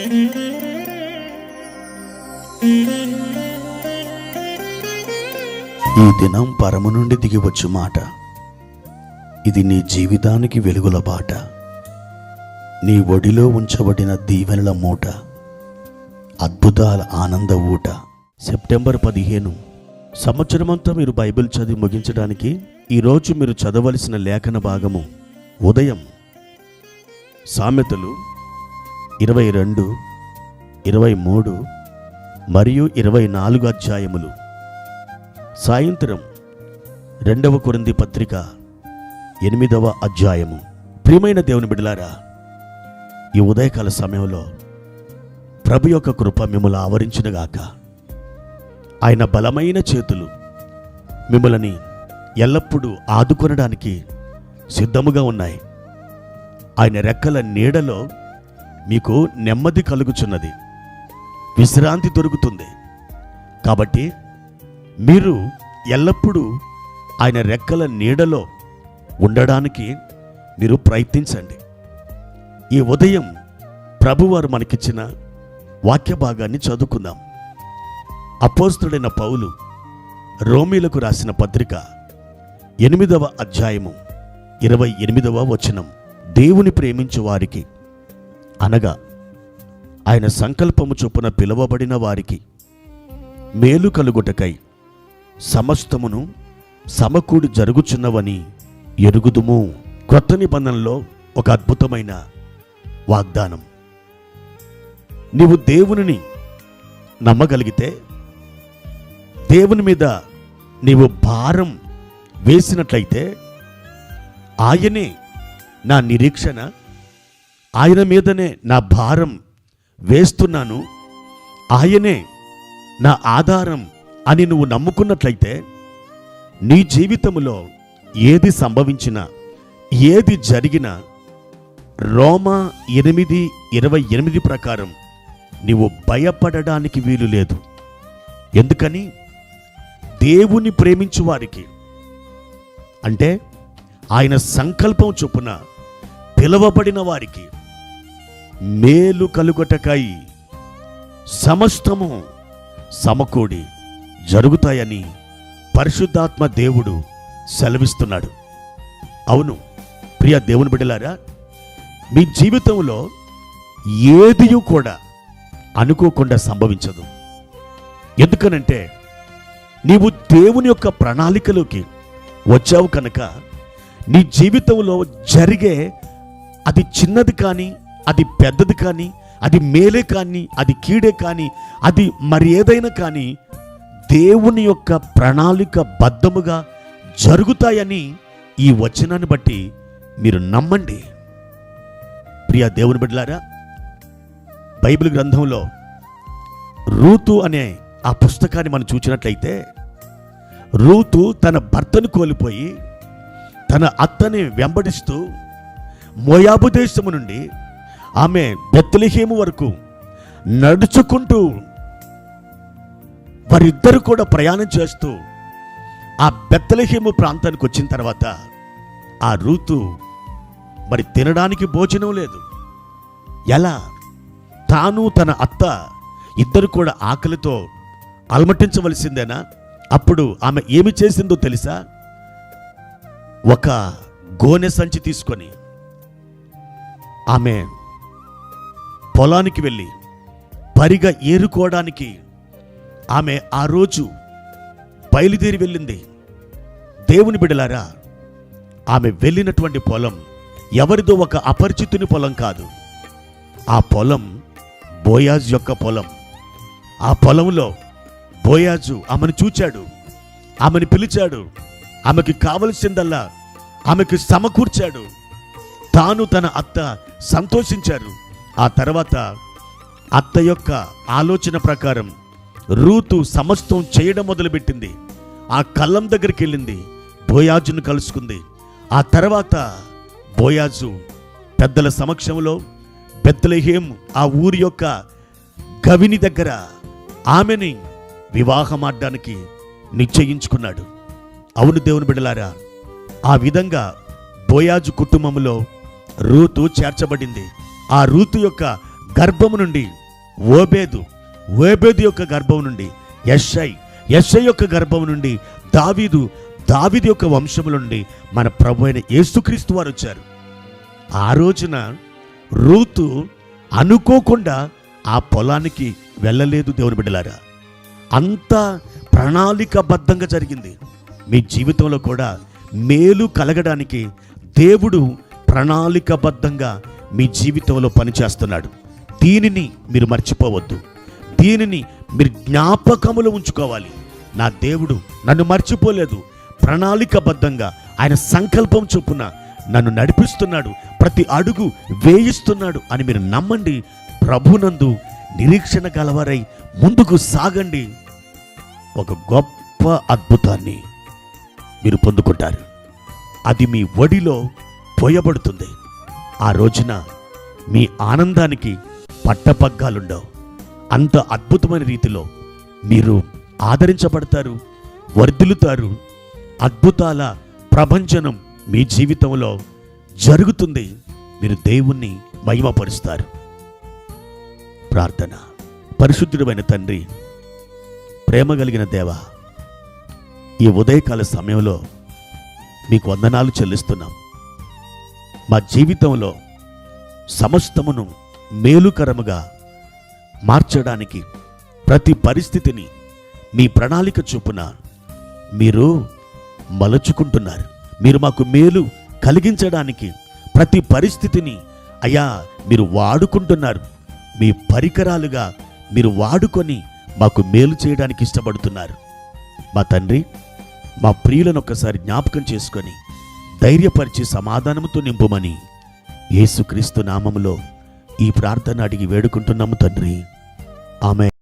ఈ దినం పరము నుండి దిగివచ్చు మాట. ఇది నీ జీవితానికి వెలుగుల బాట. నీ ఒడిలో ఉంచబడిన దీవెనల మూట, అద్భుతాల ఆనంద ఊట. సెప్టెంబర్ 15. సంవత్సరమంతా మీరు బైబిల్ చదివి ముగించడానికి ఈరోజు మీరు చదవలసిన లేఖన భాగము ఉదయం సామెతలు 22, 23 మరియు 24 అధ్యాయములు. సాయంత్రం 2వ కొరింథీ పత్రిక 8వ అధ్యాయము. ప్రియమైన దేవుని బిడ్డలారా, ఈ ఉదయకాల సమయంలో ప్రభు యొక్క కృప మిమ్మల్ని ఆవరించునుగాక. ఆయన బలమైన చేతులు మిమ్మల్ని ఎల్లప్పుడూ ఆదుకొనడానికి సిద్ధముగా ఉన్నాయి. ఆయన రెక్కల నీడలో మీకు నెమ్మది కలుగుచున్నది, విశ్రాంతి దొరుకుతుంది. కాబట్టి మీరు ఎల్లప్పుడూ ఆయన రెక్కల నీడలో ఉండడానికి మీరు ప్రయత్నించండి. ఈ ఉదయం ప్రభువారు మనకిచ్చిన వాక్య భాగాన్ని చదువుకుందాం. అపోస్తలుడైన పౌలు రోమీలకు రాసిన పత్రిక 8వ అధ్యాయము 28వ వచనం. దేవుని ప్రేమించు వారికి, అనగా ఆయన సంకల్పము చొప్పున పిలువబడిన వారికి మేలు కలుగుటకై సమస్తమును సమకూడి జరుగుచున్నవని ఎరుగుదుము. క్రొత్త నిబంధనలో ఒక అద్భుతమైన వాగ్దానం. నీవు దేవునిని నమ్మగలిగితే, దేవుని మీద నీవు భారం వేసినట్లయితే, ఆయనే నా నిరీక్షణ, ఆయన మీదనే నా భారం వేస్తున్నాను, ఆయనే నా ఆధారం అని నువ్వు నమ్ముకున్నట్లయితే, నీ జీవితంలో ఏది సంభవించినా, ఏది జరిగినా రోమా 8:28 ప్రకారం నీవు భయపడడానికి వీలు లేదు. ఎందుకని? దేవుని ప్రేమించు వారికి, అంటే ఆయన సంకల్పం చొప్పున పిలువబడిన వారికి మేలు కలుగుటకై సమస్తము సమకూడి జరుగుతాయని పరిశుద్ధాత్మ దేవుడు సెలవిస్తున్నాడు. అవును ప్రియ దేవుని బిడ్డలారా, మీ జీవితంలో ఏది కూడా అనుకోకుండా సంభవించదు. ఎందుకనంటే నీవు దేవుని యొక్క ప్రణాళికలోకి వచ్చావు కనుక నీ జీవితంలో జరిగే అది చిన్నది కానీ, అది పెద్దది కానీ, అది మేలే కానీ, అది కీడే కానీ, అది మరి ఏదైనా కానీ దేవుని యొక్క ప్రణాళిక బద్ధముగా జరుగుతాయని ఈ వచనాన్ని బట్టి మీరు నమ్మండి. ప్రియ దేవుని బిడ్డలారా, బైబిల్ గ్రంథంలో రూతు అనే ఆ పుస్తకాన్ని మనం చూసినట్లయితే, రూతు తన భర్తను కోల్పోయి తన అత్తని వెంబడిస్తూ మోయాబు దేశము నుండి ఆమె బెత్లెహేము వరకు నడుచుకుంటూ వారిద్దరు కూడా ప్రయాణం చేస్తూ ఆ బెత్లెహేము ప్రాంతానికి వచ్చిన తర్వాత ఆ రూతు మరి తినడానికి భోజనం లేదు. ఎలా? తాను తన అత్త ఇద్దరు కూడా ఆకలితో అలమటించవలసిందేనా? అప్పుడు ఆమె ఏమి చేసిందో తెలుసా? ఒక గోనె సంచి తీసుకొని ఆమె పొలానికి వెళ్ళి పరిగ ఏరుకోవడానికి ఆమె ఆ రోజు బయలుదేరి వెళ్ళింది. దేవుని బిడ్డలారా, ఆమె వెళ్ళినటువంటి పొలం ఎవరిదో ఒక అపరిచితుని పొలం కాదు. ఆ పొలం బోయాజు యొక్క పొలం. ఆ పొలంలో బోయాజు ఆమెను చూచాడు, ఆమెను పిలిచాడు, ఆమెకి కావలసిందల్లా ఆమెకు సమకూర్చాడు. తాను తన అత్త సంతోషించారు. ఆ తర్వాత అత్త యొక్క ఆలోచన ప్రకారం రూతు సమస్తం చేయడం మొదలుపెట్టింది. ఆ కళ్ళం దగ్గరికి వెళ్ళింది, బోయాజును కలుసుకుంది. ఆ తర్వాత బోయాజు పెద్దల సమక్షంలో బెత్లెహేము ఆ ఊరి యొక్క గవిని దగ్గర ఆమెని వివాహమాడడానికి నిశ్చయించుకున్నాడు. అవును దేవుని బిడ్డలారా, ఆ విధంగా బోయాజు కుటుంబంలో రూతు చేర్చబడింది. ఆ రూతు యొక్క గర్భము నుండి ఓబేదు, ఓబేదు యొక్క గర్భం నుండి యెషై, యెషై యొక్క గర్భం నుండి దావీదు, దావీదు యొక్క వంశముల నుండి మన ప్రభు అయిన యేసుక్రీస్తు వారు వచ్చారు. ఆ రోజున రూతు అనుకోకుండా ఆ పొలానికి వెళ్ళలేదు. దేవుని బిడ్డలారా, అంతా ప్రణాళికాబద్ధంగా జరిగింది. మీ జీవితంలో కూడా మేలు కలగడానికి దేవుడు ప్రణాళికాబద్ధంగా మీ జీవితంలో పనిచేస్తున్నాడు. దీనిని మీరు మర్చిపోవద్దు. దీనిని మీరు జ్ఞాపకములో ఉంచుకోవాలి. నా దేవుడు నన్ను మర్చిపోలేదు, ప్రణాళికాబద్ధంగా ఆయన సంకల్పం చొప్పున నన్ను నడిపిస్తున్నాడు, ప్రతి అడుగు వేయిస్తున్నాడు అని మీరు నమ్మండి. ప్రభునందు నిరీక్షణ గలవారై ముందుకు సాగండి. ఒక గొప్ప అద్భుతాన్ని మీరు పొందుకుంటారు. అది మీ ఒడిలో పోయబడుతుంది. ఆ రోజున మీ ఆనందానికి పట్టపగ్గాలుండవు. అంత అద్భుతమైన రీతిలో మీరు ఆదరించబడతారు, వర్ధిల్లుతారు. అద్భుతాల ప్రభంజనం మీ జీవితంలో జరుగుతుంది. మీరు దేవుణ్ణి మహిమపరుస్తారు. ప్రార్థన. పరిశుద్ధుడైన తండ్రి, ప్రేమ కలిగిన దేవా, ఈ ఉదయకాల సమయంలో మీకు వందనాలు చెల్లిస్తున్నాం. మా జీవితంలో సమస్తమును మేలుకరముగా మార్చడానికి ప్రతి పరిస్థితిని మీ ప్రణాళిక చొప్పున మీరు మలుచుకుంటున్నారు. మీరు మాకు మేలు కలిగించడానికి ప్రతి పరిస్థితిని అయ్యా మీరు వాడుకుంటున్నారు. మీ పరికరాలుగా మీరు వాడుకొని మాకు మేలు చేయడానికి ఇష్టపడుతున్నారు. మా తండ్రి, మా ప్రియులను ఒక్కసారి జ్ఞాపకం చేసుకొని ధైర్యపరిచి సమాధానముతో నింపుమని యేసుక్రీస్తు నామములో ఈ ప్రార్థన అడిగి వేడుకుంటున్నాము తండ్రి. ఆమేన్.